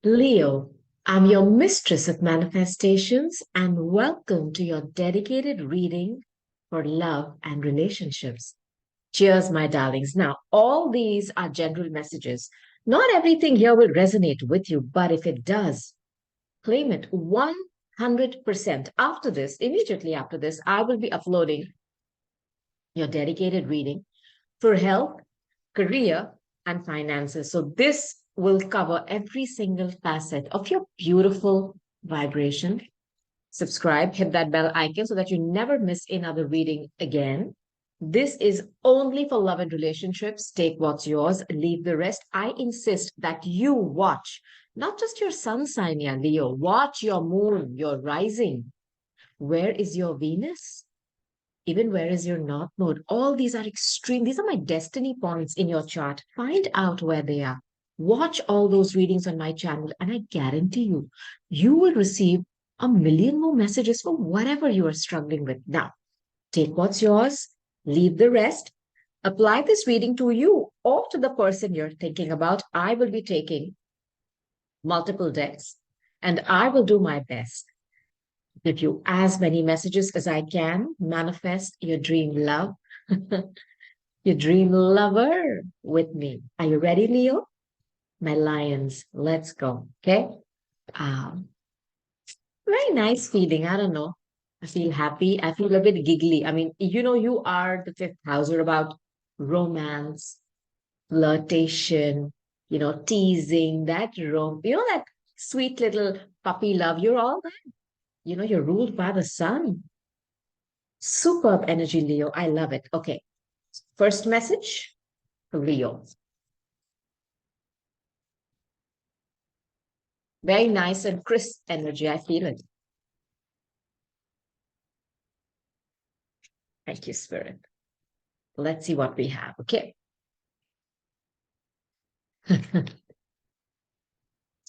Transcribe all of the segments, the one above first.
Leo, I'm your mistress of manifestations, and welcome to your dedicated reading for love and relationships. Cheers, my darlings. Now, all these are general messages. Not everything here will resonate with you, but if it does, claim it 100%. After this, immediately after this, I will be uploading your dedicated reading for health, career, and finances. So this will cover every single facet of your beautiful vibration. Subscribe, hit that bell icon so that you never miss another reading again. This is only for love and relationships. Take what's yours, leave the rest. I insist that you watch not just your sun sign, yeah, Leo, watch your moon, your rising. Where is your Venus? Even where is your north node? All these are extreme. These are my destiny points in your chart. Find out where they are. Watch all those readings on my channel, and I guarantee you, you will receive a million more messages for whatever you are struggling with. Now, take what's yours, leave the rest. Apply this reading to you or to the person you're thinking about. I will be taking multiple decks, and I will do my best give you as many messages as I can. Manifest your dream love, your dream lover with me. Are you ready, Leo? My lions, let's go. Okay. Um, Very nice feeling. I don't know. I feel happy. I feel a bit giggly. I mean, you are the fifth house. You're about romance, flirtation, teasing, that sweet little puppy love. You're all that. You're ruled by the sun. Superb energy, Leo. I love it. Okay. First message, Leo. Very nice and crisp energy. I feel it. Thank you, Spirit. Let's see what we have. Okay.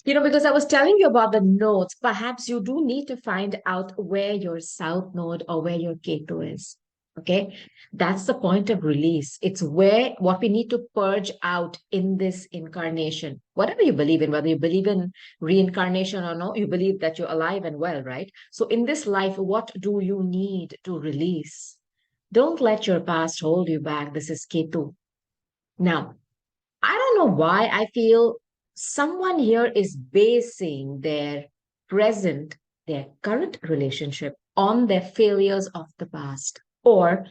Because I was telling you about the nodes, perhaps you do need to find out where your south node or where your Ketu is. Okay. That's the point of release. It's where what we need to purge out in this incarnation. Whatever you believe in, whether you believe in reincarnation or no, you believe that you're alive and well, right? So in this life, what do you need to release? Don't let your past hold you back. This is Ketu. Now, I don't know why I feel someone here is basing their current relationship on their failures of the past. Or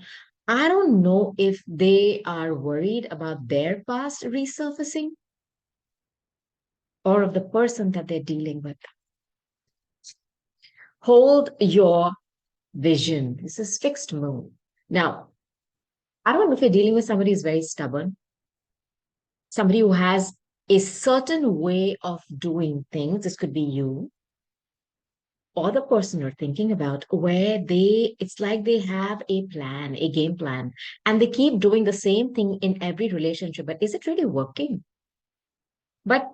I don't know if they are worried about their past resurfacing or of the person that they're dealing with. Hold your vision. This is fixed moon. Now, I don't know if you're dealing with somebody who's very stubborn, somebody who has a certain way of doing things. This could be you or the person you're thinking about, where it's like they have a plan, a game plan, and they keep doing the same thing in every relationship. But is it really working? But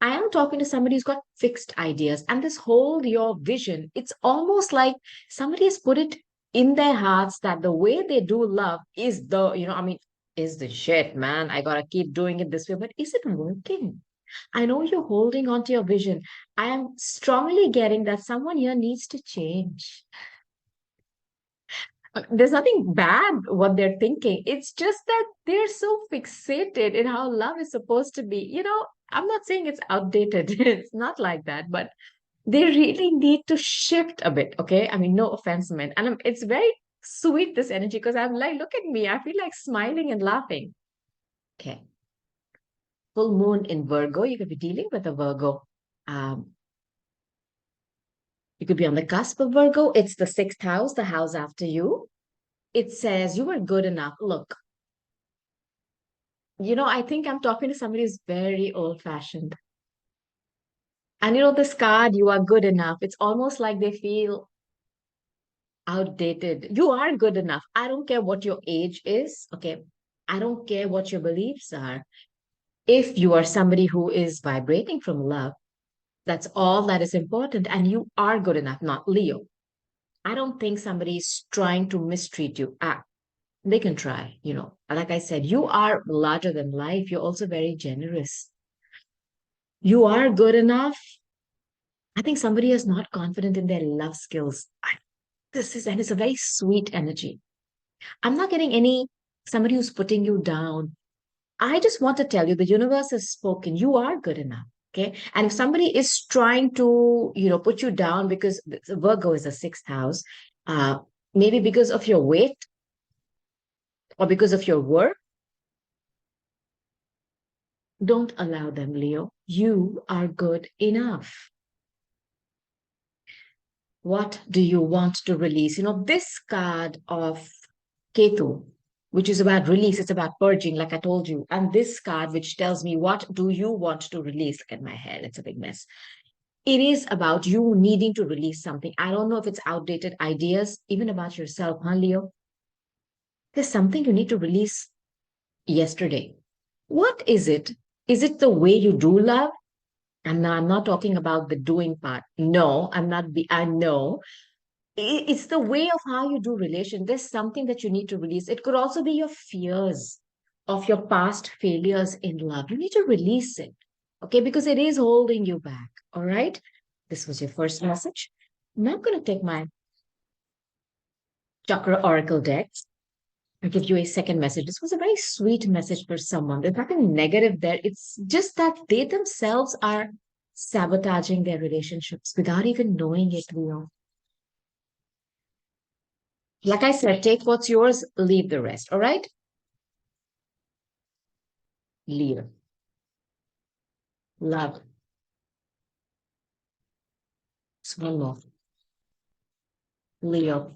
I am talking to somebody who's got fixed ideas, and this whole your vision, it's almost like somebody has put it in their hearts that the way they do love is is the shit, man. I gotta keep doing it this way, but is it working? I know you're holding on to your vision. I am strongly getting that someone here needs to change. There's nothing bad what they're thinking. It's just that they're so fixated in how love is supposed to be. I'm not saying it's outdated. It's not like that, but they really need to shift a bit. Okay. I mean, no offense, man. And it's very sweet, this energy, because I'm like, look at me. I feel like smiling and laughing. Okay. Full moon in Virgo. You could be dealing with a Virgo. Um, you could be on the cusp of Virgo. It's the sixth house, the house after you. It says you were good enough. Look, I think I'm talking to somebody who's very old fashioned. And this card, you are good enough. It's almost like they feel outdated. You are good enough. I don't care what your age is. Okay. I don't care what your beliefs are. If you are somebody who is vibrating from love, that's all that is important. And you are good enough, not Leo. I don't think somebody's trying to mistreat you. They can try. Like I said, you are larger than life. You're also very generous. You are good enough. I think somebody is not confident in their love skills. And it's a very sweet energy. I'm not getting any somebody who's putting you down. I just want to tell you the universe has spoken. You are good enough. Okay. And if somebody is trying to, put you down because Virgo is the sixth house, uh, maybe because of your weight or because of your work, don't allow them, Leo. You are good enough. What do you want to release? This card of Ketu, which is about release, it's about purging, like I told you. And this card, which tells me, what do you want to release? Look at my hair, it's a big mess. It is about you needing to release something. I don't know if it's outdated ideas, even about yourself, huh, Leo? There's something you need to release yesterday. What is it? Is it the way you do love? I'm not talking about the doing part. No, I'm not. I know it's the way of how you do relation. There's something that you need to release. It could also be your fears of your past failures in love. You need to release it, okay? Because it is holding you back. All right. This was your first message. Now I'm going to take my chakra oracle deck and give you a second message. This was a very sweet message for someone. There's nothing negative there. It's just that they themselves are sabotaging their relationships without even knowing it, Leo. Like I said, take what's yours, leave the rest. All right? Leo, love, small more. Leo,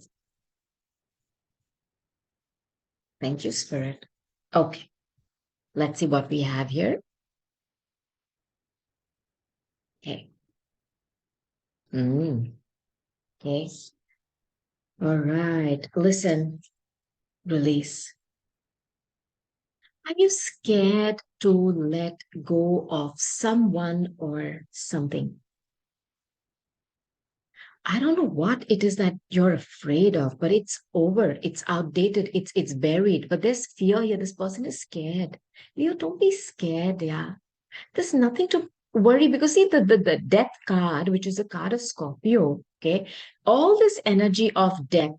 thank you, Spirit. Okay, let's see what we have here. Okay. Okay. All right. Listen, release. Are you scared to let go of someone or something? I don't know what it is that you're afraid of, but it's over. It's outdated. It's buried. But there's fear here. This person is scared. Leo, don't be scared, yeah. There's nothing to worry because see the death card, which is a card of Scorpio, okay? All this energy of death,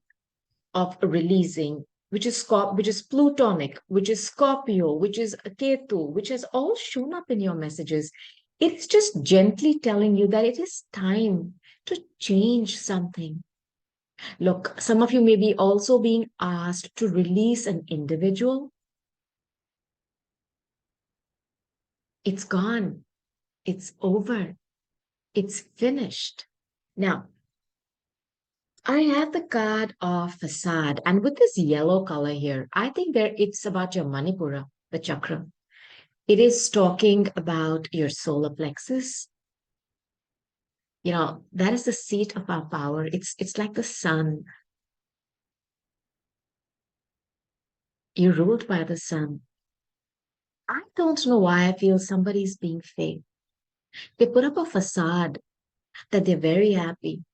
of releasing, which is Plutonic, which is Scorpio, which is Ketu, which has all shown up in your messages. It's just gently telling you that it is time to change something. Look, some of you may be also being asked to release an individual. It's gone. It's over. It's finished. Now, I have the card of facade, and with this yellow color here, I think there it's about your Manipura, the chakra. It is talking about your solar plexus. That is the seat of our power. It's like the sun. You're ruled by the sun. I don't know why I feel somebody's being fake. They put up a facade that they're very happy,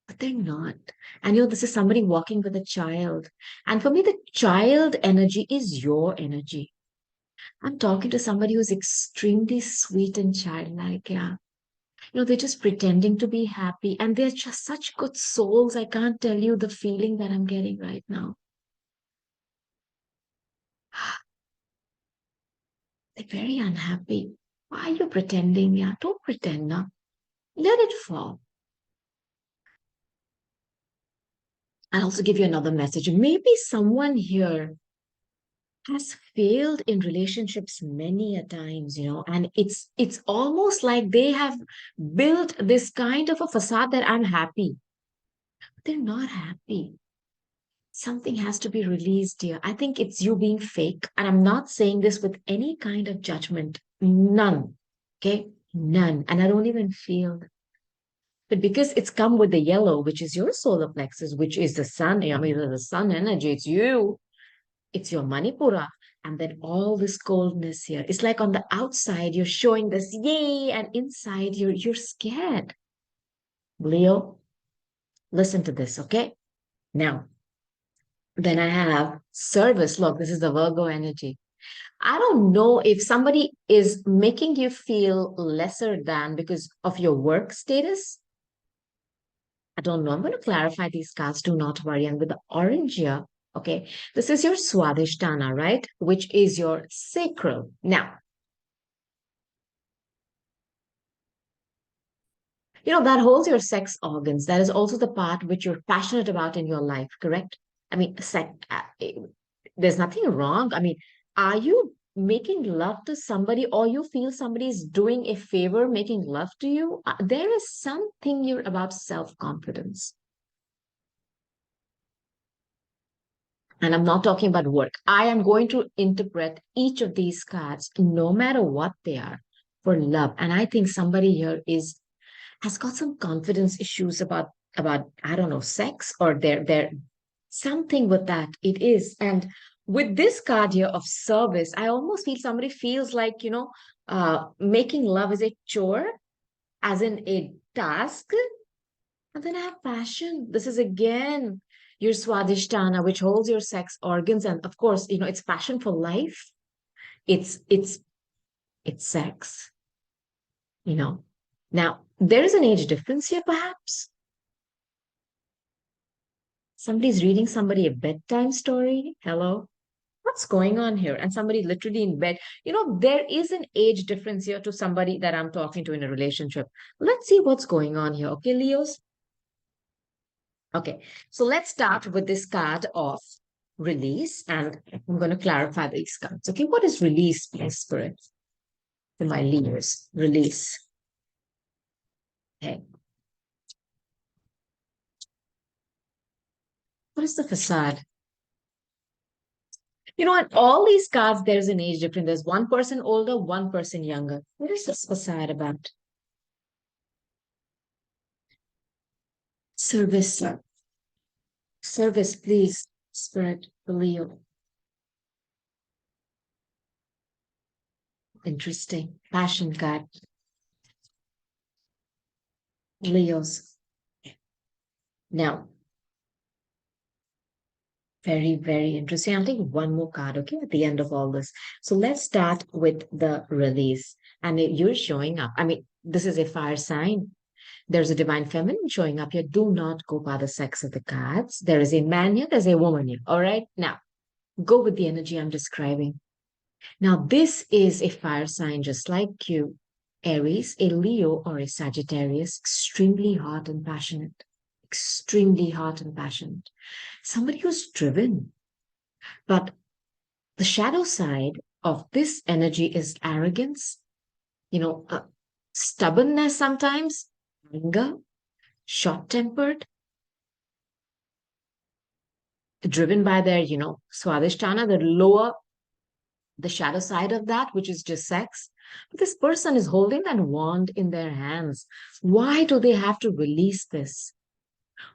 but they're not. And this is somebody walking with a child. And for me, the child energy is your energy. I'm talking to somebody who's extremely sweet and childlike. Yeah. They're just pretending to be happy and they're just such good souls. I can't tell you the feeling that I'm getting right now. They're very unhappy. Why are you pretending? Yeah. Don't pretend now. Let it fall. I'll also give you another message. Maybe someone here has failed in relationships many a times, and it's almost like they have built this kind of a facade that I'm happy. They're not happy. Something has to be released here. I think it's you being fake. And I'm not saying this with any kind of judgment. None. Okay? None. And I don't even feel. But because it's come with the yellow, which is your solar plexus, which is the sun, I mean, the sun energy, it's you, it's your Manipura. And then all this coldness here. It's like on the outside, you're showing this yay, and inside you're scared. Leo, listen to this, okay? Now, then I have service. Look, this is the Virgo energy. I don't know if somebody is making you feel lesser than because of your work status. I don't know. I'm going to clarify these cards. Do not worry. And with the orange here, okay, this is your Swadhisthana, right? Which is your sacral. Now, that holds your sex organs. That is also the part which you're passionate about in your life, correct? I mean, there's nothing wrong. I mean, are you making love to somebody or you feel somebody is doing a favor making love to you? There is something here about self-confidence. And I'm not talking about work. I am going to interpret each of these cards, no matter what they are, for love. And I think somebody here is has got some confidence issues about I don't know sex or their something with that it is. And with this card here of service, I almost feel somebody feels like making love is a chore, as in a task. And then I have passion. This is again your Swadhisthana, which holds your sex organs, and of course, it's passion for life. It's it's it's sex. you know Now, there is an age difference here, perhaps. Somebody's reading somebody a bedtime story. Hello? What's going on here? And somebody literally in bed. There is an age difference here to somebody that I'm talking to in a relationship. Let's see what's going on here. Okay, Leos? Okay. So let's start with this card of release. And I'm going to clarify these cards. Okay. What is release, please, Spirit? To my Leos. Release. Okay. What is the facade? You know what? All these cards, there's an age difference. There's one person older, one person younger. What is this facade about? Service. Service, please, Spirit, Leo. Interesting. Passion card. Leos. Now, very, very interesting. I'll take one more card, okay, at the end of all this. So let's start with the release. And you're showing up. I mean, this is a fire sign. There's a divine feminine showing up here. Do not go by the sex of the cards. There is a man here, there's a woman here. All right. Now, go with the energy I'm describing. Now, this is a fire sign just like you, Aries, a Leo, or a Sagittarius, extremely hot and passionate. Extremely hot and passionate. Somebody who's driven. But the shadow side of this energy is arrogance, stubbornness sometimes, anger, short tempered, driven by their, Swadhisthana, the shadow side of that, which is just sex. But this person is holding that wand in their hands. Why do they have to release this?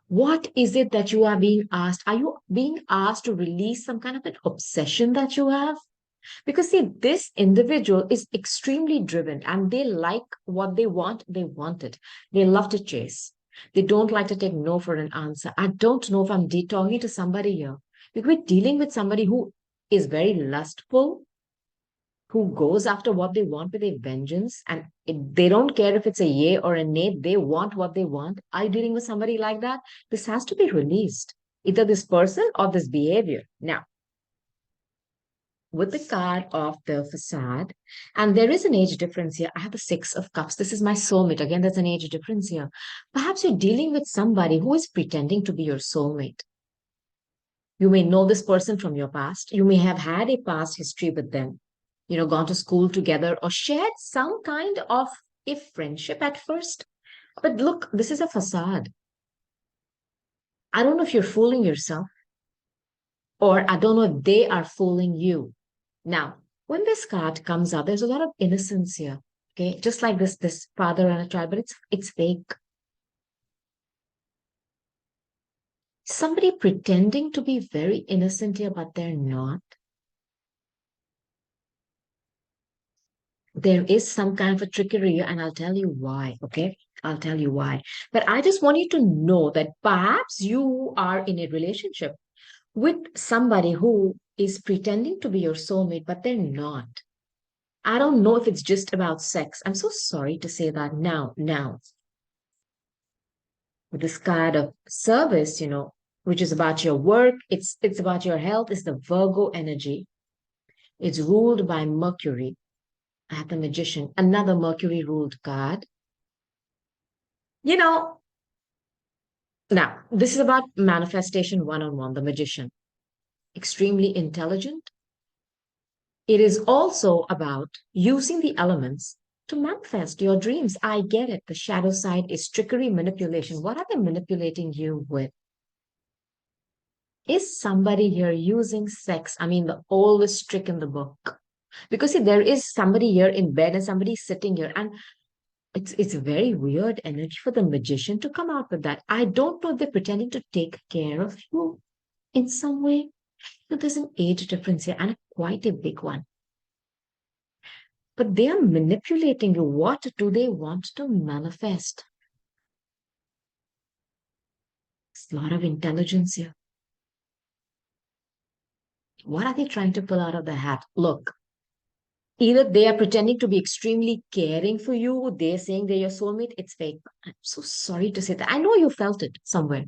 What is it that you are being asked? Are you being asked to release some kind of an obsession that you have? Because, see, this individual is extremely driven and they like what they want it. They love to chase. They don't like to take no for an answer. I don't know if I'm talking to somebody here. Because we're dealing with somebody who is very lustful, who goes after what they want with a vengeance, and they don't care if it's a yay or a nay, they want what they want. Are you dealing with somebody like that? This has to be released, either this person or this behavior. Now, with the card of the facade, and there is an age difference here. I have the Six of Cups. This is my soulmate. Again, there's an age difference here. Perhaps you're dealing with somebody who is pretending to be your soulmate. You may know this person from your past. You may have had a past history with them, gone to school together or shared some kind of a friendship at first. But look, this is a facade. I don't know if you're fooling yourself or I don't know if they are fooling you. Now, when this card comes out, there's a lot of innocence here. Okay, just like this father and a child, but it's fake. Somebody pretending to be very innocent here, but they're not. There is some kind of a trickery here, and I'll tell you why. Okay, I'll tell you why. But I just want you to know that perhaps you are in a relationship with somebody who is pretending to be your soulmate, but they're not. I don't know if it's just about sex. I'm so sorry to say that now, with this kind of service, which is about your work, it's about your health, it's the Virgo energy. It's ruled by Mercury. I have the Magician, another Mercury ruled card. You know, Now this is about manifestation one on one, the Magician. Extremely intelligent. It is also about using the elements to manifest your dreams. I get it. The shadow side is trickery, manipulation. What are they manipulating you with? Is somebody here using sex? I mean, the oldest trick in the book. Because see, there is somebody here in bed and somebody sitting here, and it's a very weird energy for the magician to come out with that. I don't know if they're pretending to take care of you in some way. But there's an age difference here and quite a big one. But they are manipulating you. What do they want to manifest? It's a lot of intelligence here. What are they trying to pull out of the hat? Look, either they are pretending to be extremely caring for you, they're saying they're your soulmate, it's fake. I'm so sorry to say that. I know you felt it somewhere.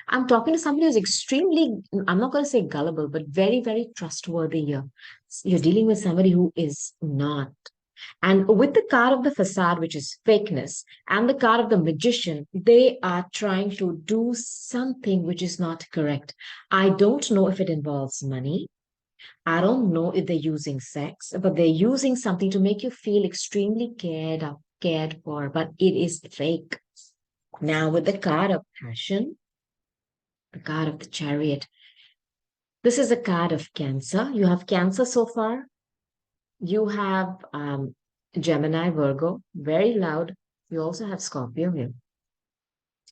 I'm talking to somebody who's extremely, I'm not going to say gullible, but very, very trustworthy here. You're dealing with somebody who is not. And with the card of the facade, which is fakeness, and the card of the magician, they are trying to do something which is not correct. I don't know if it involves money. I don't know if they're using sex, but they're using something to make you feel extremely cared up, cared for, but it is fake. Now, with the card of passion, the card of the chariot, this is a card of Cancer. You have Cancer so far. You have Gemini, Virgo, very loud. You also have Scorpio here.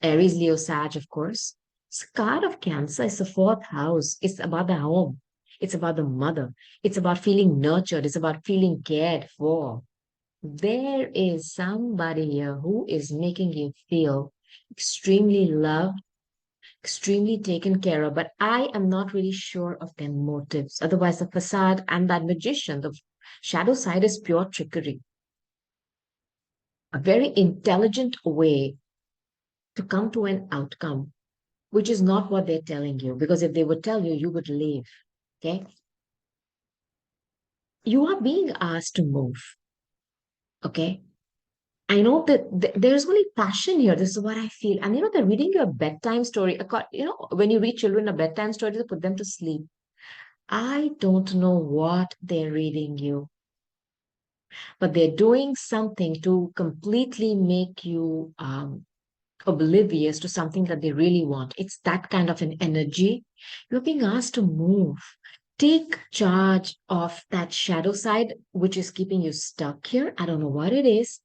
Aries, Leo, Sag, of course. It's a card of Cancer. It's the fourth house. It's about the home. It's about the mother. It's about feeling nurtured. It's about feeling cared for. There is somebody here who is making you feel extremely loved, extremely taken care of, but I am not really sure of their motives. Otherwise, the facade and that magician, the shadow side is pure trickery. A very intelligent way to come to an outcome, which is not what they're telling you. Because if they would tell you, you would leave. Okay. You are being asked to move. Okay. I know that there's only passion here. This is what I feel. And they're reading you a bedtime story. When you read children a bedtime story to put them to sleep. I don't know what they're reading you, but they're doing something to completely make you oblivious to something that they really want. It's that kind of an energy. You're being asked to move. Take charge of that shadow side, which is keeping you stuck here. I don't know what it is.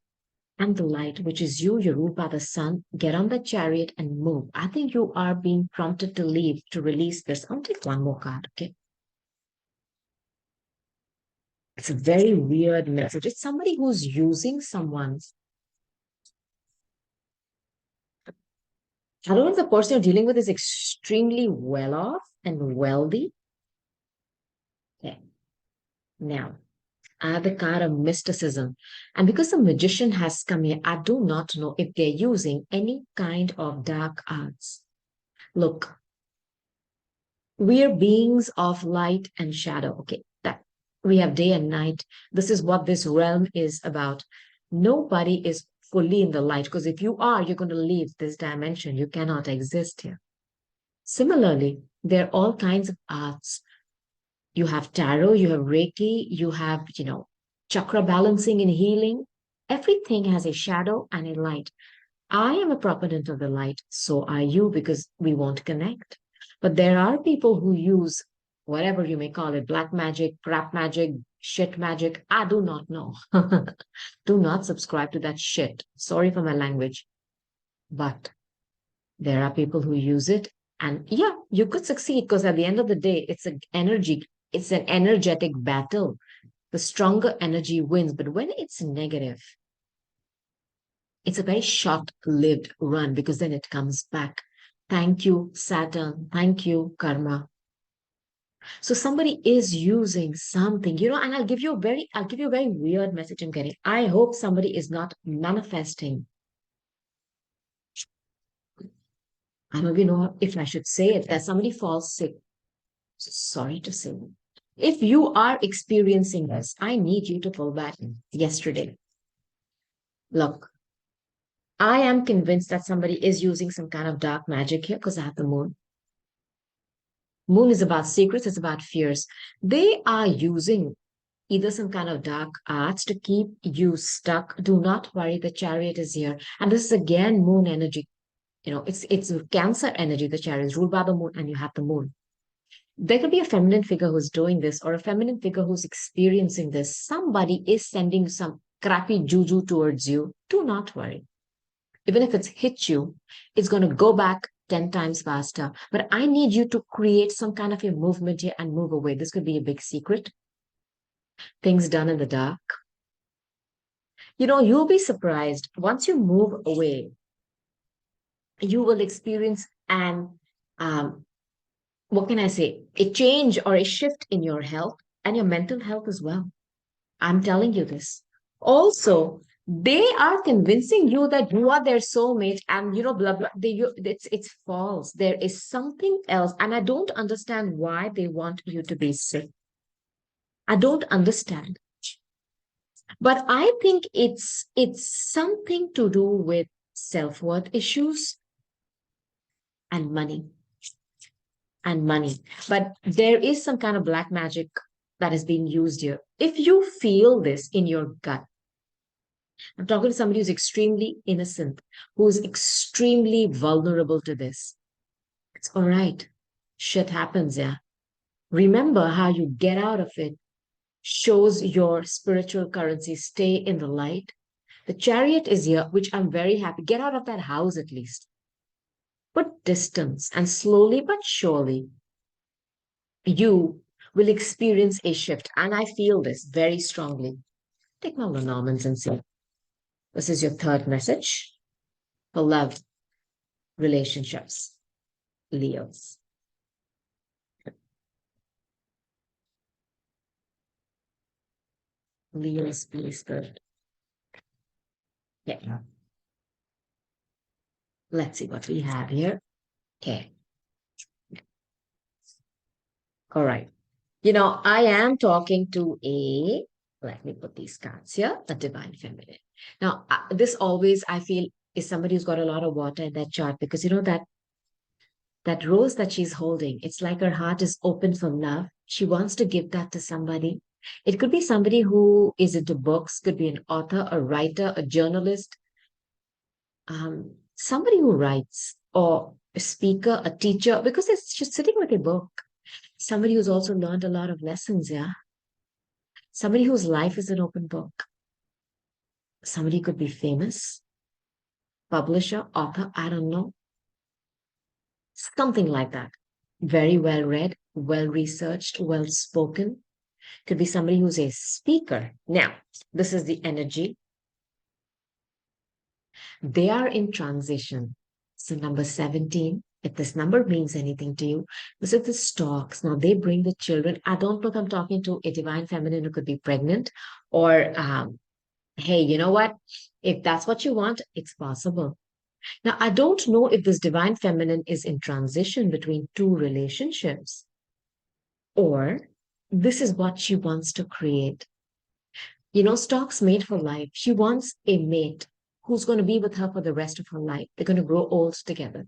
And the light, which is you, you're ruled by the sun. Get on the chariot and move. I think you are being prompted to leave, to release this. I'll take one more card, okay? It's a very weird message. It's somebody who's using someone's. I don't know if the person you're dealing with is extremely well off and wealthy. Okay. Now, I have the card of mysticism. And because the magician has come here, I do not know if they're using any kind of dark arts. Look, we're beings of light and shadow. Okay, that we have day and night. This is what this realm is about. Nobody is fully in the light because if you are, you're going to leave this dimension. You cannot exist here. Similarly, there are all kinds of arts. You have tarot, you have Reiki, you have, chakra balancing and healing. Everything has a shadow and a light. I am a proponent of the light, so are you, because we won't connect. But there are people who use whatever you may call it, black magic, crap magic, shit magic. I do not know. Do not subscribe to that shit. Sorry for my language. But there are people who use it. And yeah, you could succeed because at the end of the day, it's an energetic battle. The stronger energy wins. But when it's negative, it's a very short-lived run because then it comes back. Thank you, Saturn. Thank you, Karma. So somebody is using something, and I'll give you a very weird message I'm getting. I hope somebody is not manifesting. I don't even know if I should say it, that somebody falls sick. Sorry to say. If you are experiencing this, I need you to pull back yesterday. Look, I am convinced that somebody is using some kind of dark magic here because I have the moon. Moon is about secrets, it's about fears. They are using either some kind of dark arts to keep you stuck. Do not worry, the chariot is here. And this is again moon energy. It's Cancer energy. The chariot is ruled by the moon, and you have the moon. There could be a feminine figure who's doing this, or a feminine figure who's experiencing this. Somebody is sending some crappy juju towards you. Do not worry. Even if it's hit you, it's going to go back 10 times faster. But I need you to create some kind of a movement here and move away. This could be a big secret. Things done in the dark. You'll be surprised. Once you move away, you will experience um, what can I say, a change or a shift in your health and your mental health as well. I'm telling you this. Also, they are convincing you that you are their soulmate, and blah blah. It's false. There is something else, and I don't understand why they want you to be sick. I don't understand, but I think it's something to do with self-worth issues and money and money. But there is some kind of black magic that is being used here. If you feel this in your gut, I'm talking to somebody who's extremely innocent, who's extremely vulnerable to this. It's all right. Shit happens, yeah. Remember how you get out of it shows your spiritual currency. Stay in the light. The chariot is here, which I'm very happy. Get out of that house at least. Put distance, and slowly but surely, you will experience a shift. And I feel this very strongly. Take my Lenormands and see. This is your third message for love, relationships, Leos. Leos, please, good. Yeah. Let's see what we have here. Okay. All right. I am talking to let me put these cards here, a divine feminine. Now, this always, I feel, is somebody who's got a lot of water in that chart because that rose that she's holding, it's like her heart is open for love. She wants to give that to somebody. It could be somebody who is into books, could be an author, a writer, a journalist, somebody who writes, or a speaker, a teacher, because it's just sitting with a book. Somebody who's also learned a lot of lessons, yeah. Somebody whose life is an open book. Somebody could be famous, publisher, author, I don't know, something like that. Very well read, well researched, well spoken. Could be somebody who's a speaker. Now, this is the energy. They are in transition. So, number 17, if this number means anything to you, this is the stalks. Now, they bring the children. I don't know if I'm talking to a divine feminine who could be pregnant, or, hey, you know what? If that's what you want, it's possible. Now, I don't know if this divine feminine is in transition between two relationships, or this is what she wants to create. Stock's made for life. She wants a mate who's going to be with her for the rest of her life. They're going to grow old together.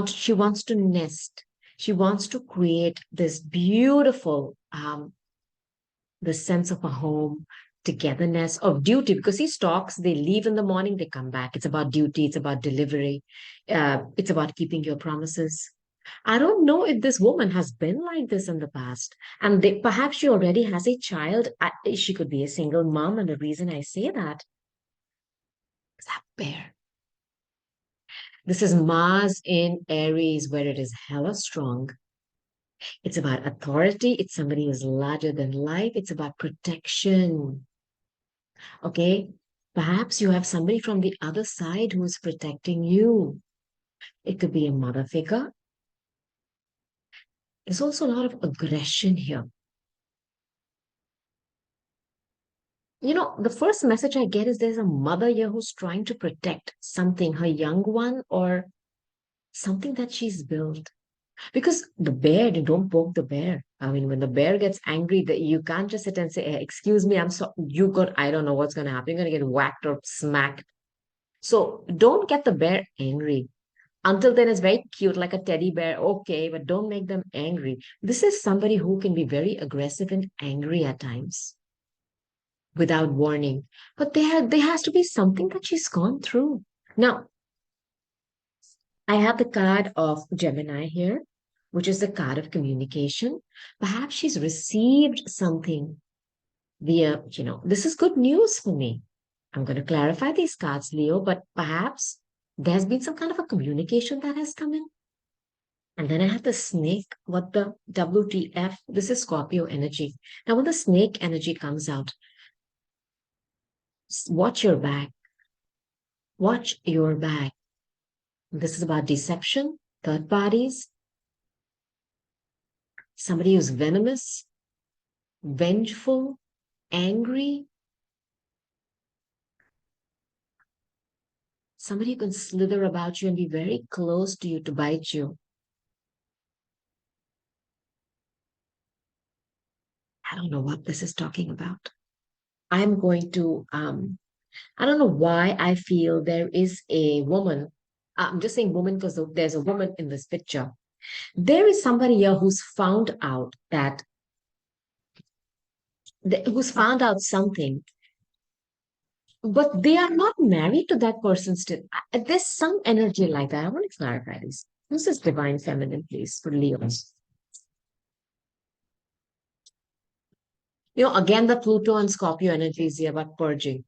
She wants to nest. She wants to create this beautiful, the sense of a home, togetherness, of duty, because these talks, they leave in the morning, they come back. It's about duty, it's about delivery, it's about keeping your promises. I don't know if this woman has been like this in the past, and perhaps she already has a child. She could be a single mom, and the reason I say that is that bear. This is Mars in Aries, where it is hella strong. It's about authority. It's somebody who's larger than life. It's about protection. Okay. Perhaps you have somebody from the other side who is protecting you. It could be a mother figure. There's also a lot of aggression here. The first message I get is there's a mother here who's trying to protect something, her young one, or something that she's built. Because the bear, you don't poke the bear. I mean, when the bear gets angry, you can't just sit and say, "Excuse me, I'm so you got. I don't know what's going to happen. You're going to get whacked or smacked." So don't get the bear angry. Until then, it's very cute, like a teddy bear. Okay, but don't make them angry. This is somebody who can be very aggressive and angry at times without warning. But there has to be something that she's gone through. Now, I have the card of Gemini here, which is the card of communication. Perhaps she's received something this is good news for me. I'm going to clarify these cards, Leo, but perhaps there's been some kind of a communication that has come in. And then I have the snake. What the WTF? This is Scorpio energy. Now, when the snake energy comes out, watch your back. Watch your back. This is about deception, third parties, somebody who's venomous, vengeful, angry, somebody who can slither about you and be very close to you to bite you. I don't know what this is talking about. I'm going to, I don't know why I feel there is a woman. I'm just saying woman because there's a woman in this picture. There is somebody here who's found out something, but they are not married to that person still. There's some energy like that. I want to clarify this. This is divine feminine, please, for Leos. Again, the Pluto and Scorpio energy is here about purging,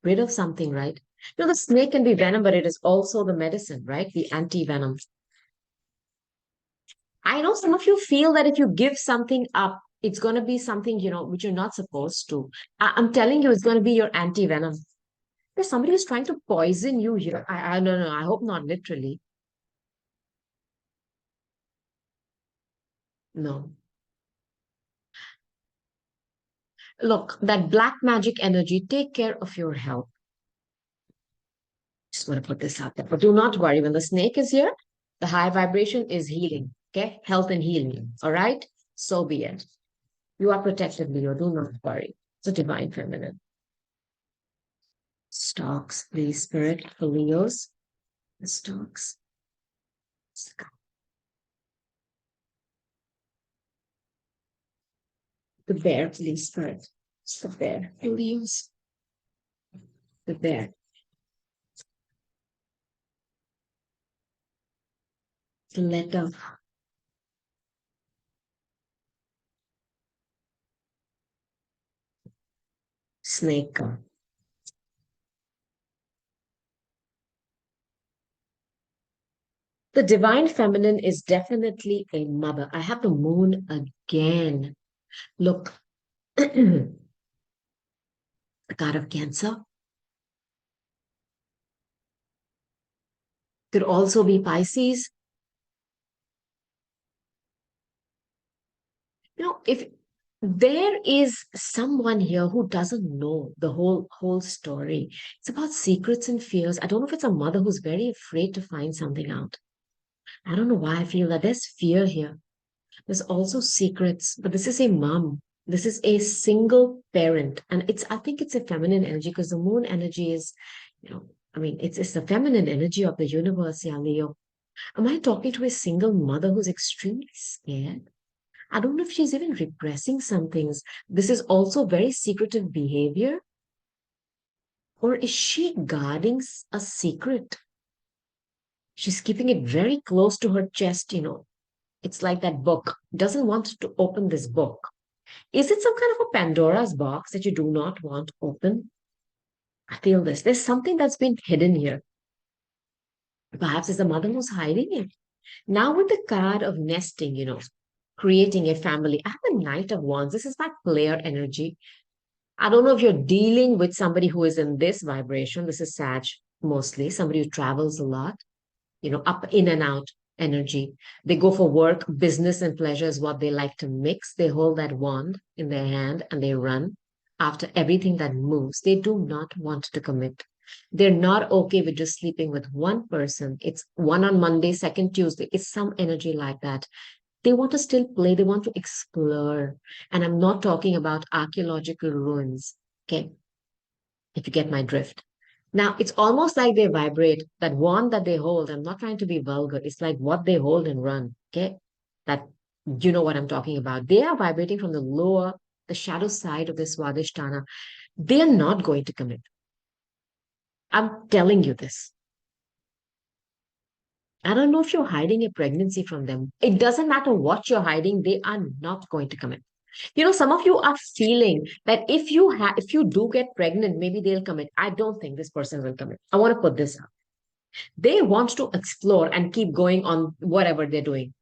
rid of something, right? The snake can be venom, but it is also the medicine, right? The anti-venom. I know some of you feel that if you give something up, it's going to be something, which you're not supposed to. I'm telling you, it's going to be your anti-venom. There's somebody who's trying to poison you here. I don't know. I hope not literally. No. Look, that black magic energy, take care of your health. Just want to put this out there. But do not worry. When the snake is here, the high vibration is healing. Okay? Health and healing. All right? So be it. You are protected, Leo. Do not worry. It's a divine feminine. Stocks, please, spirit for Leos. The stocks. The bear, please, spirit. It's the bear. For Leos. The bear. The letter. Snake. The divine feminine is definitely a mother. I have the moon again. Look, the god of Cancer could also be Pisces. If there is someone here who doesn't know the whole story, it's about secrets and fears. I don't know if it's a mother who's very afraid to find something out. I don't know why I feel that there's fear here. There's also secrets, but this is a mom. This is a single parent. And I think it's a feminine energy because the moon energy is, I mean, it's the feminine energy of the universe, yeah, Leo. Am I talking to a single mother who's extremely scared? I don't know if she's even repressing some things. This is also very secretive behavior. Or is she guarding a secret? She's keeping it very close to her chest. It's like that book. Doesn't want to open this book. Is it some kind of a Pandora's box that you do not want open? I feel this. There's something that's been hidden here. Perhaps it's the mother who's hiding it. Now with the card of nesting, creating a family. I have a Knight of Wands. This is my player energy. I don't know if you're dealing with somebody who is in this vibration. This is Sag mostly, somebody who travels a lot, up in and out. energy. They go for work, business and pleasure is what they like to mix. They hold that wand in their hand and they run after everything that moves. They do not want to commit. They're not okay with just sleeping with one person. It's one on Monday, second Tuesday. It's some energy like that. They want to still play, they want to explore. And I'm not talking about archaeological ruins. Okay, if you get my drift. Now, it's almost like they vibrate that wand that they hold. I'm not trying to be vulgar. It's like what they hold and run. Okay. That you know what I'm talking about. They are vibrating from the lower, the shadow side of the Swadhisthana. They are not going to commit. I'm telling you this. I don't know if you're hiding a pregnancy from them. It doesn't matter what you're hiding, they are not going to commit. Some of you are feeling that if you do get pregnant, maybe they'll commit. I don't think this person will commit. I want to put this out. They want to explore and keep going on whatever they're doing.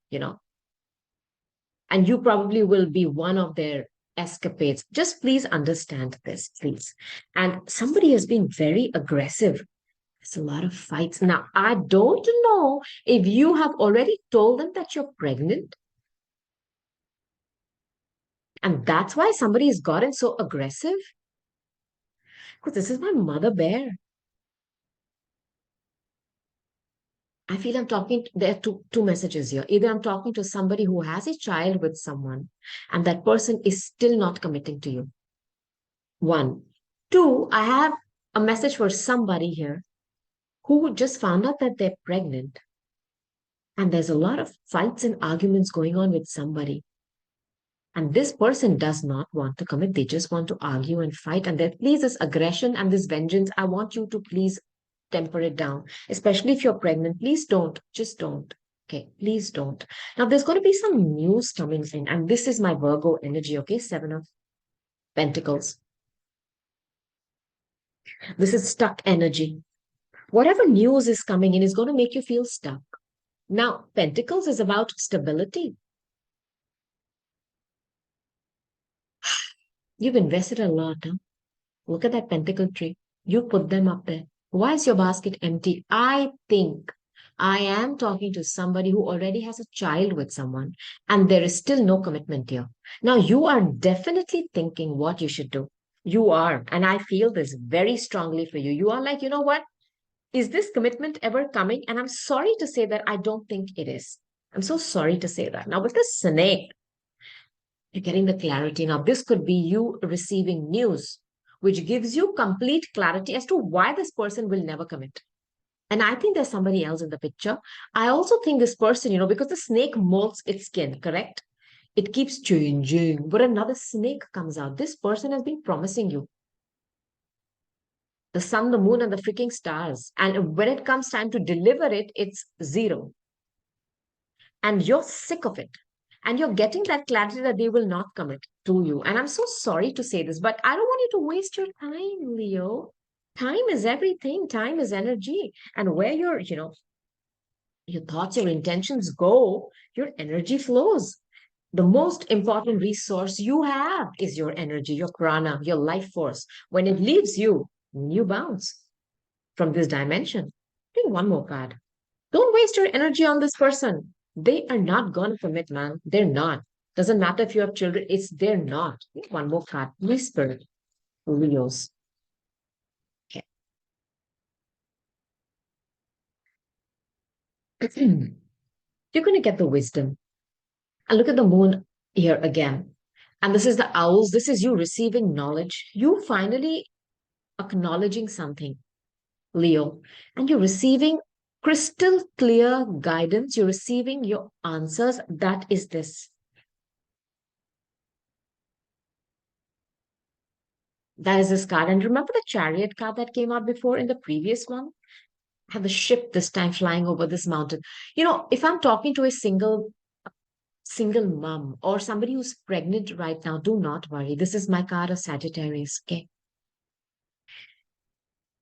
And you probably will be one of their escapades. Just please understand this, please. And somebody has been very aggressive. There's a lot of fights. Now, I don't know if you have already told them that you're pregnant. And that's why somebody has gotten so aggressive. Because this is my mother bear. I feel I'm talking, there are two messages here. Either I'm talking to somebody who has a child with someone, and that person is still not committing to you. One. Two, I have a message for somebody here who just found out that they're pregnant, and there's a lot of fights and arguments going on with somebody. And this person does not want to commit. They just want to argue and fight. And that please, this aggression and this vengeance, I want you to please temper it down. Especially if you're pregnant, please don't. Just don't. Okay, please don't. Now, there's going to be some news coming in, and this is my Virgo energy, okay? Seven of Pentacles. This is stuck energy. Whatever news is coming in is going to make you feel stuck. Now, Pentacles is about stability. You've invested a lot, huh? Look at that pentacle tree. You put them up there. Why is your basket empty? I think I am talking to somebody who already has a child with someone, and there is still no commitment here. Now, you are definitely thinking what you should do. You are. And I feel this very strongly for you. You are like, you know what? Is this commitment ever coming? And I'm sorry to say that I don't think it is. I'm so sorry to say that. Now, with the snake, you're getting the clarity. Now, this could be you receiving news, which gives you complete clarity as to why this person will never commit. And I think there's somebody else in the picture. I also think this person, because the snake molts its skin, correct? It keeps changing, but another snake comes out. This person has been promising you the sun, the moon, and the freaking stars. And when it comes time to deliver it, it's zero. And you're sick of it. And you're getting that clarity that they will not commit to you. And I'm so sorry to say this, but I don't want you to waste your time, Leo. Time is everything. Time is energy. And where your thoughts, your intentions go, your energy flows. The most important resource you have is your energy, your prana, your life force. When it leaves you, you bounce from this dimension. Take one more card. Don't waste your energy on this person. They are not going to commit, man. They're not. Doesn't matter if you have children, they're not. One more card. Please, Spirit. Leos. Okay. You're going to get the wisdom. And look at the moon here again. And this is the owls. This is you receiving knowledge. You finally acknowledging something, Leo. And you're receiving crystal clear guidance. You're receiving your answers. That is this. That is this card. And remember the chariot card that came out before in the previous one? I have the ship this time flying over this mountain. If I'm talking to a single mom or somebody who's pregnant right now, do not worry. This is my card of Sagittarius. Okay.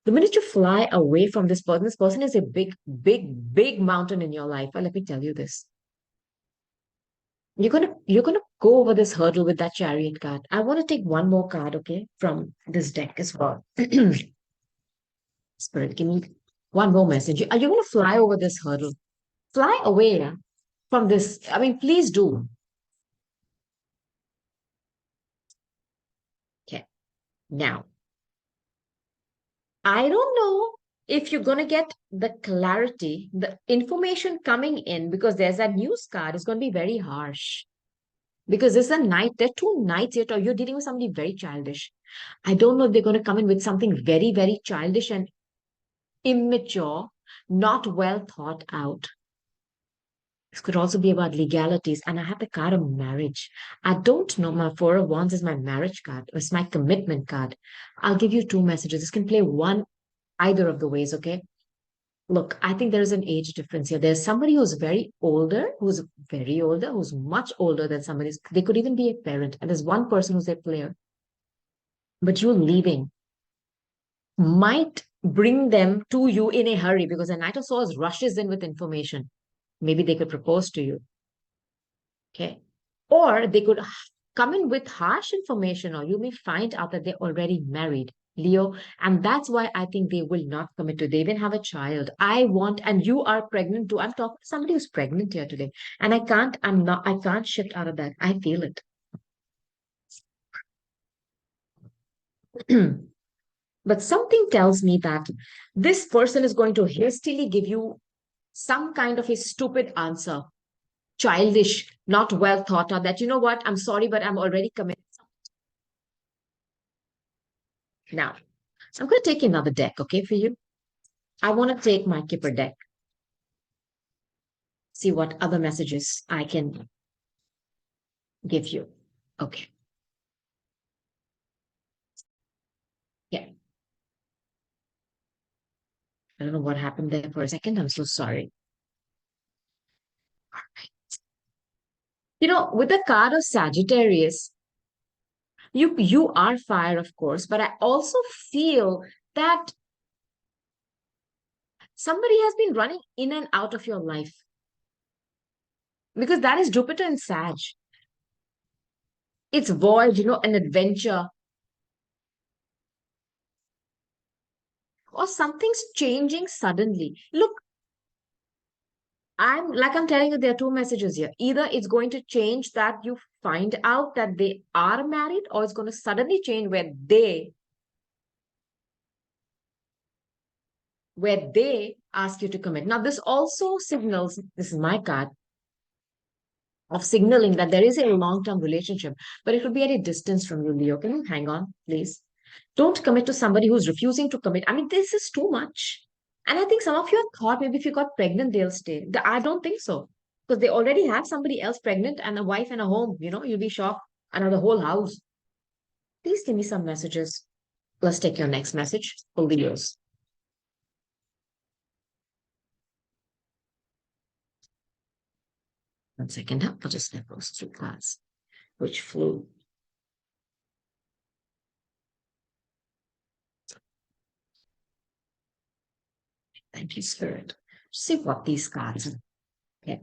The minute you fly away from this person is a big, big, big mountain in your life. Well, let me tell you this. You're gonna go over this hurdle with that chariot card. I want to take one more card, okay, from this deck as well. Spirit, give me one more message. Are you going to fly over this hurdle? Fly away from this. I mean, please do. Okay. Now, I don't know if you're going to get the clarity, the information coming in, because there's that news card is going to be very harsh. Because there's a night, there are two nights yet, or you're dealing with somebody very childish. I don't know if they're going to come in with something very, very childish and immature, not well thought out. This could also be about legalities. And I have the card of marriage. I don't know. My Four of Wands is my marriage card. It's my commitment card. I'll give you two messages. This can play one either of the ways, okay? Look, I think there is an age difference here. There's somebody who's very older, who's much older than somebody. They could even be a parent. And there's one person who's a player. But you leaving might bring them to you in a hurry because a Knight of Swords rushes in with information. Maybe they could propose to you. Okay. Or they could come in with harsh information, or you may find out that they're already married, Leo. And that's why I think they will not commit to. They even have a child. I want, and you are pregnant too. I'm talking to somebody who's pregnant here today. And I can't shift out of that. I feel it. But something tells me that this person is going to hastily give you some kind of a stupid answer, childish, not well thought out, that, you know what, I'm sorry, but I'm already committed. Now, I'm going to take another deck, okay, for you. I want to take my Kipper deck, see what other messages I can give you. Okay. Yeah. I don't know what happened there for a second. I'm so sorry. You know, with the card of Sagittarius, you are fire, of course, but I also feel that somebody has been running in and out of your life because that is Jupiter and Sag. It's void, an adventure, or something's changing suddenly. Look, I'm telling you, there are two messages here. Either it's going to change that you find out that they are married, or it's going to suddenly change where they ask you to commit. Now, this also signals, this is my card, of signaling that there is a long-term relationship, but it will be at a distance from you, Leo. Can you hang on, please? Don't commit to somebody who's refusing to commit. I mean, this is too much. And I think some of you have thought maybe if you got pregnant, they'll stay. I don't think so. Because they already have somebody else pregnant and a wife and a home. You'll be shocked. Another whole house. Please give me some messages. Let's take your next message for Leos. One second. I'll just let those two cards, which flew. Thank you, Spirit. See what these cards are. Okay.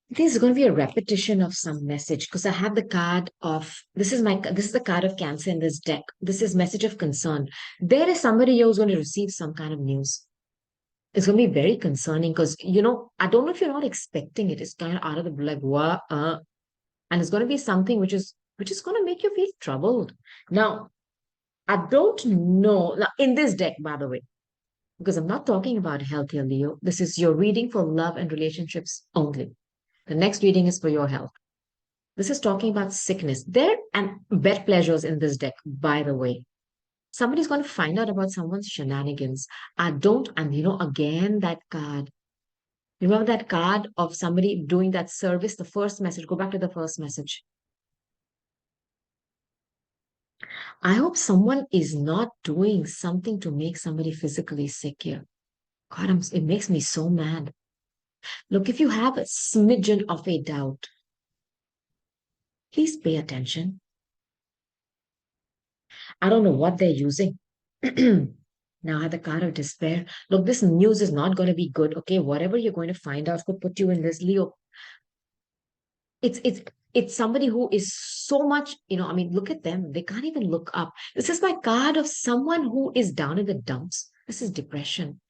This is going to be a repetition of some message because I have the card of this is the card of Cancer in this deck. This is message of concern. There is somebody here who's going to receive some kind of news. It's going to be very concerning because I don't know if you're not expecting it. It's kind of out of the blue, like what, and it's going to be something which is going to make you feel troubled. Now, I don't know. Now, in this deck, by the way, because I'm not talking about health here, Leo. This is your reading for love and relationships only. The next reading is for your health. This is talking about sickness. There and bed pleasures in this deck, by the way. Somebody's going to find out about someone's shenanigans. I don't, and again, that card. Remember that card of somebody doing that service, the first message. Go back to the first message. I hope someone is not doing something to make somebody physically sick here. God, it makes me so mad. Look, if you have a smidgen of a doubt, please pay attention. I don't know what they're using. Now I have the card of despair. Look, this news is not going to be good. Okay, whatever you're going to find out could put you in this, Leo. It's somebody who is so much, I mean, look at them. They can't even look up. This is my card of someone who is down in the dumps. This is depression.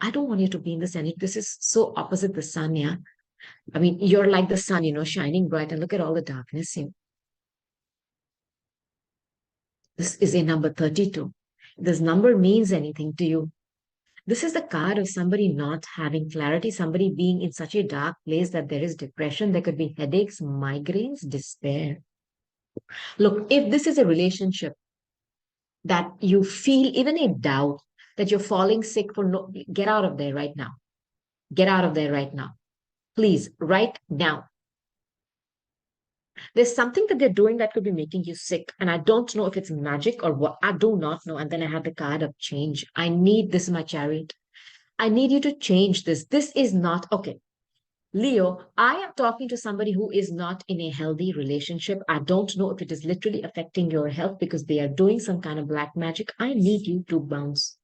I don't want you to be in this energy. This is so opposite the sun, yeah. I mean, you're like the sun, shining bright, and look at all the darkness here. This is a number 32. This number means anything to you. This is the card of somebody not having clarity, somebody being in such a dark place that there is depression, there could be headaches, migraines, despair. Look, if this is a relationship that you feel even a doubt that you're falling sick for no, get out of there right now. Get out of there right now. Please, right now. There's something that they're doing that could be making you sick. And I don't know if it's magic or what. I do not know. And then I have the card of change. I need this, my chariot. I need you to change this. This is not okay. Leo, I am talking to somebody who is not in a healthy relationship. I don't know if it is literally affecting your health because they are doing some kind of black magic. I need you to bounce.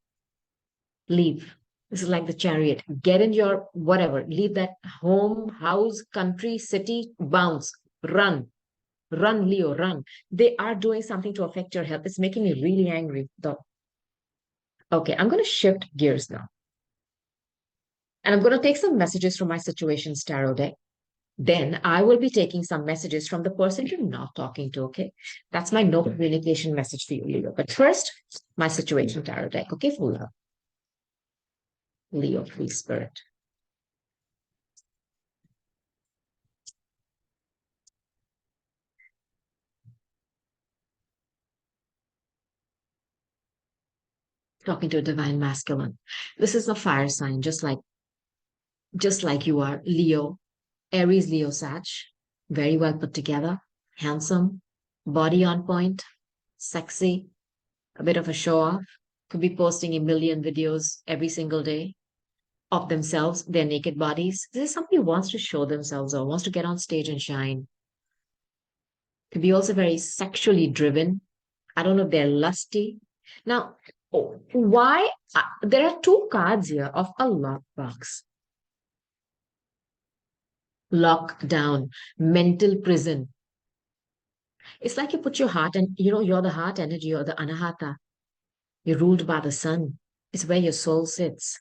Leave. This is like the chariot. Get in your whatever. Leave that home, house, country, city, bounce. Run. Run, Leo, run. They are doing something to affect your health. It's making me really angry, though. Okay, I'm going to shift gears now. And I'm going to take some messages from my situations tarot deck. Then I will be taking some messages from the person you're not talking to, okay? That's my no communication message for you, Leo. But first, my situation tarot deck, okay, for love. Leo, free spirit. Talking to a divine masculine. This is a fire sign, just like you are, Leo, Aries, Leo, Sag, very well put together, handsome, body on point, sexy, a bit of a show off, could be posting a million videos every single day of themselves, their naked bodies. This is somebody who wants to show themselves or wants to get on stage and shine. Could be also very sexually driven. I don't know if they're lusty. Now, why? There are two cards here of a lockbox, lockdown, mental prison. It's like you put your heart and you're the heart energy or the anahata. You're ruled by the sun. It's where your soul sits.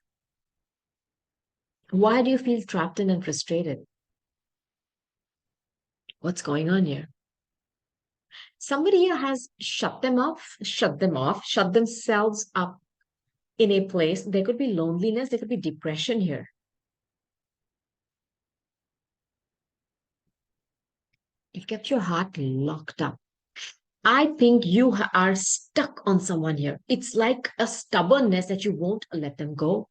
Why do you feel trapped in and frustrated? What's going on here? Somebody here has shut themselves up in a place. There could be loneliness, there could be depression here. You've kept your heart locked up. I think you are stuck on someone here. It's like a stubbornness that you won't let them go.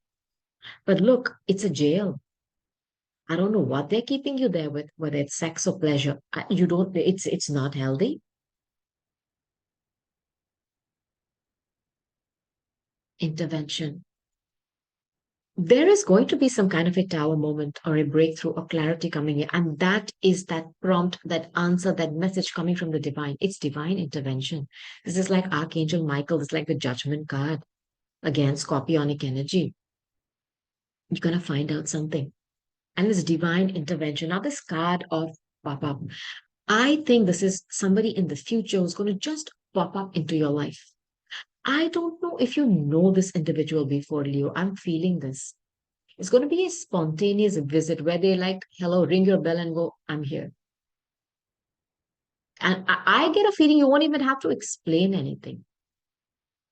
But look, it's a jail. I don't know what they're keeping you there with, whether it's sex or pleasure. You don't, it's not healthy. Intervention. There is going to be some kind of a tower moment or a breakthrough or clarity coming in. And that is that prompt, that answer, that message coming from the divine. It's divine intervention. This is like Archangel Michael. It's like the judgment card. Again, scorpionic energy. You're going to find out something. And this divine intervention. Now, this card of pop up. I think this is somebody in the future who's going to just pop up into your life. I don't know if you know this individual before, Leo. I'm feeling this. It's going to be a spontaneous visit where they like, hello, ring your bell and go, I'm here. And I get a feeling you won't even have to explain anything.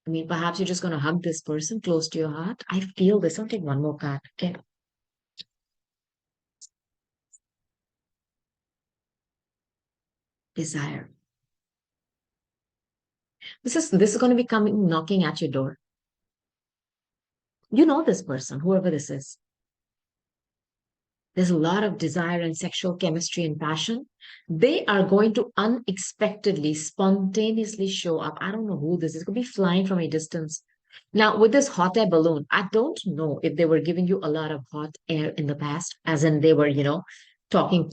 I mean, perhaps you're just going to hug this person close to your heart. I feel this. I'll take one more card. Okay. Desire. This is going to be coming knocking at your door. You know this person, whoever this is. There's a lot of desire and sexual chemistry and passion. They are going to unexpectedly, spontaneously show up. I don't know who this is. It could be flying from a distance. Now, with this hot air balloon, I don't know if they were giving you a lot of hot air in the past, as in they were, talking,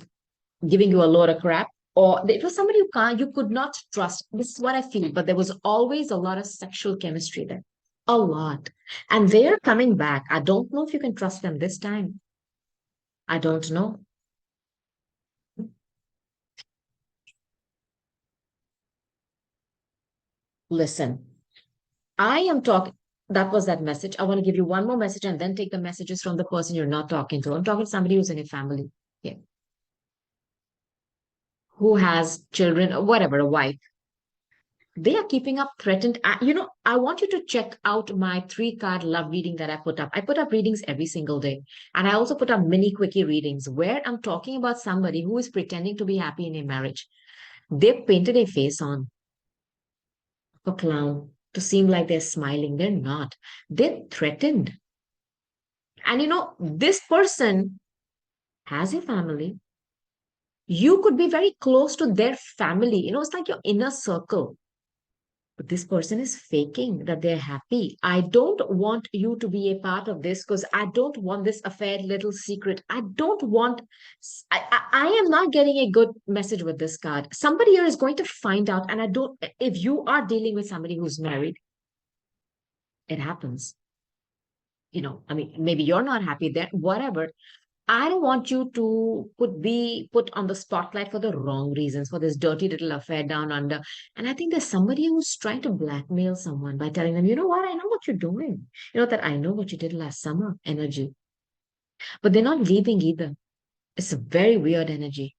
giving you a load of crap, or it was somebody you could not trust. This is what I feel, but there was always a lot of sexual chemistry there. A lot. And they're coming back. I don't know if you can trust them this time. I don't know. Listen, I am talking. That was that message. I want to give you one more message and then take the messages from the person you're not talking to. I'm talking to somebody who's in your family. Yeah. Who has children or whatever, a wife. They are keeping up threatened. I want you to check out my 3 card love reading that I put up. I put up readings every single day. And I also put up mini quickie readings where I'm talking about somebody who is pretending to be happy in a marriage. They've painted a face on a clown to seem like they're smiling. They're not. They're threatened. And this person has a family. You could be very close to their family. It's like your inner circle. But this person is faking that they're happy. I don't want you to be a part of this because I don't want this affair little secret. I don't want, I am not getting a good message with this card. Somebody here is going to find out. And I don't, if you are dealing with somebody who's married, it happens. I mean, maybe you're not happy there, whatever. I don't want you to be put on the spotlight for the wrong reasons, for this dirty little affair down under. And I think there's somebody who's trying to blackmail someone by telling them, you know what, I know what you're doing. That I know what you did last summer energy. But they're not leaving either. It's a very weird energy.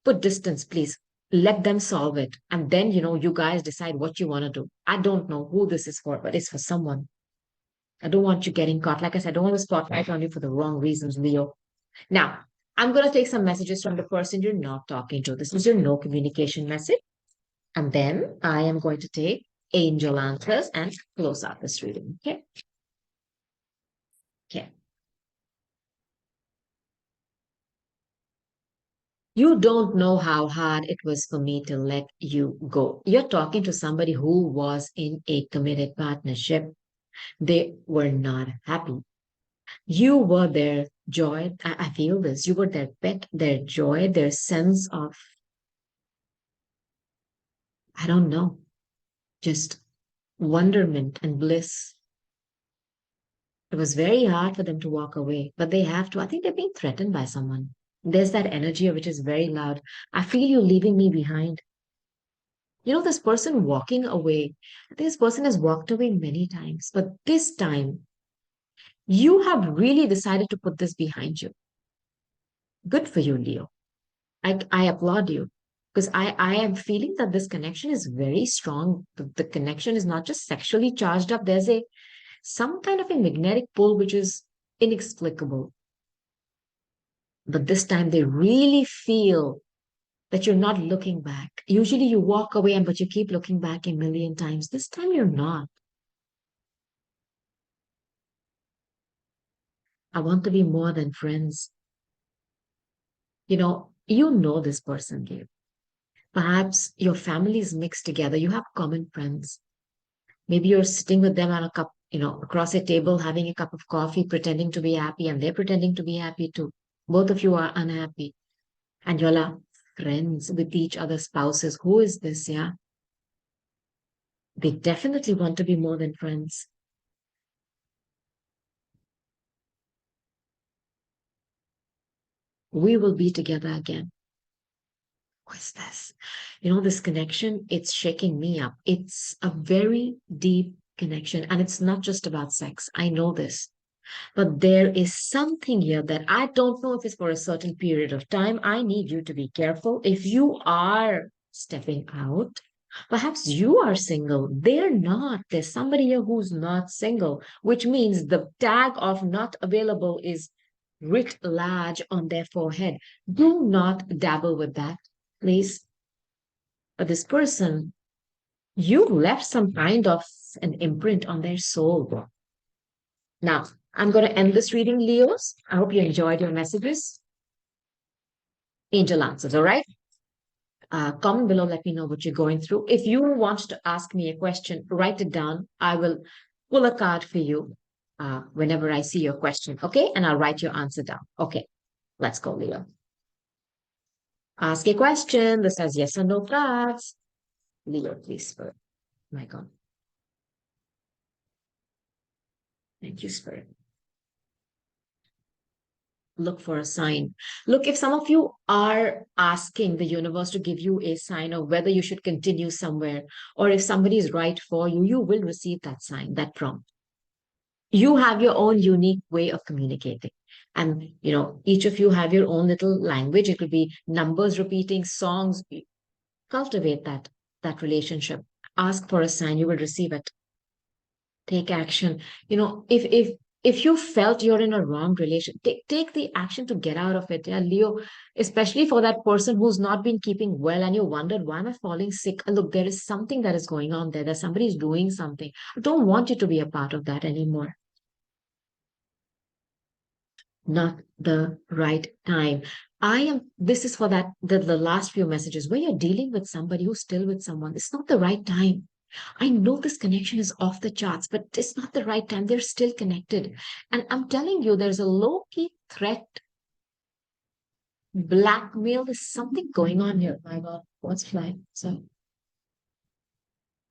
Put distance, please. Let them solve it. And then, you guys decide what you want to do. I don't know who this is for, but it's for someone. I don't want you getting caught. Like I said, I don't want to spotlight on you for the wrong reasons, Leo. Now, I'm going to take some messages from the person you're not talking to. This is your no communication message. And then I am going to take angel answers and close out this reading. Okay. Okay. You don't know how hard it was for me to let you go. You're talking to somebody who was in a committed partnership. They were not happy. You were their joy. I feel this. You were their pet, their joy, their sense of, I don't know, just wonderment and bliss. It was very hard for them to walk away, but they have to. I think they're being threatened by someone. There's that energy which is very loud. I feel you leaving me behind. This person walking away, I think this person has walked away many times, but this time you have really decided to put this behind you. Good for you, Leo. I applaud you because I am feeling that this connection is very strong. The connection is not just sexually charged up. There's some kind of a magnetic pull which is inexplicable. But this time they really feel that you're not looking back. Usually you walk away but you keep looking back a million times. This time you're not. I want to be more than friends. You know this person, Gabe. Perhaps your family is mixed together. You have common friends. Maybe you're sitting with them on a cup, across a table, having a cup of coffee, pretending to be happy, and they're pretending to be happy too. Both of you are unhappy, and you're like friends with each other's spouses. Who is this? Yeah. They definitely want to be more than friends. We will be together again. What's this? This connection, it's shaking me up. It's a very deep connection, and it's not just about sex. I know this. But there is something here that I don't know if it's for a certain period of time. I need you to be careful. If you are stepping out, perhaps you are single. They're not. There's somebody here who's not single, which means the tag of not available is writ large on their forehead. Do not dabble with that, please. But this person, you left some kind of an imprint on their soul. Now, I'm going to end this reading, Leos. I hope you enjoyed your messages. Angel answers, all right? Comment below, let me know what you're going through. If you want to ask me a question, write it down. I will pull a card for you whenever I see your question, okay? And I'll write your answer down. Okay, let's go, Leo. Ask a question. This has yes or no cards. Leo, please, Spirit. My God. Thank you, Spirit. look for a sign. Look, if some of you are asking the universe to give you a sign of whether you should continue somewhere or if somebody is right for you, you will receive that sign, that prompt. You have your own unique way of communicating. And, each of you have your own little language. It could be numbers repeating, songs. Cultivate that relationship. Ask for a sign, you will receive it. Take action. If you felt you're in a wrong relation, take the action to get out of it. Yeah, Leo, especially for that person who's not been keeping well and you wondered, why am I falling sick? Look, there is something that is going on there, that somebody is doing something. I don't want you to be a part of that anymore. Not the right time. This is for the last few messages where you're dealing with somebody who's still with someone. It's not the right time. I know this connection is off the charts, but it's not the right time. They're still connected. And I'm telling you, there's a low key threat, blackmail. There's something going on here. My God, what's flying? So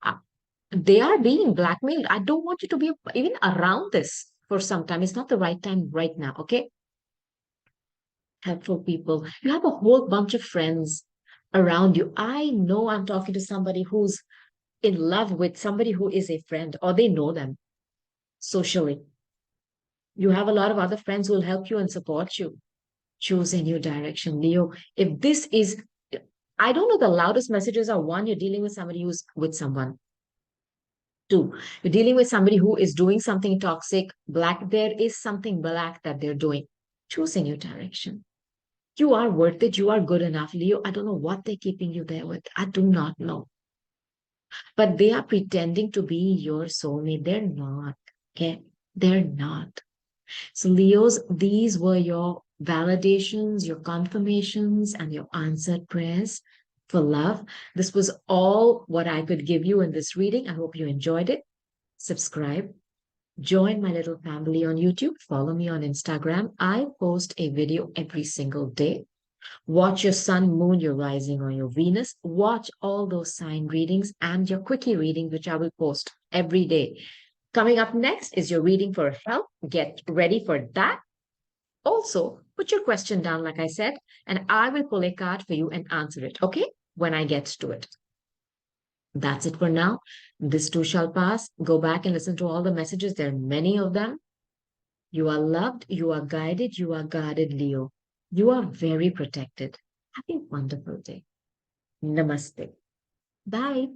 uh, they are being blackmailed. I don't want you to be even around this for some time. It's not the right time right now. Okay. Helpful people. You have a whole bunch of friends around you. I know I'm talking to somebody who's in love with somebody who is a friend or they know them socially. You have a lot of other friends who will help you and support you. Choose a new direction, Leo. If this is, I don't know, the loudest messages are one, you're dealing with somebody who's with someone. Two, you're dealing with somebody who is doing something toxic. Black, there is something black that they're doing. Choose a new direction. You are worth it. You are good enough, Leo. I don't know what they're keeping you there with. I do not know. But they are pretending to be your soulmate. They're not. Okay. They're not. So, Leos, these were your validations, your confirmations, and your answered prayers for love. This was all what I could give you in this reading. I hope you enjoyed it. Subscribe. Join my little family on YouTube. Follow me on Instagram. I post a video every single day. Watch your sun, moon, your rising, or your Venus. Watch all those sign readings and your quickie reading, which I will post every day. Coming up next is your reading for health. Get ready for that. Also, put your question down, like I said, and I will pull a card for you and answer it, okay? When I get to it. That's it for now. This too shall pass. Go back and listen to all the messages. There are many of them. You are loved, you are guided, you are guarded, Leo. You are very protected. Have a wonderful day. Namaste. Bye.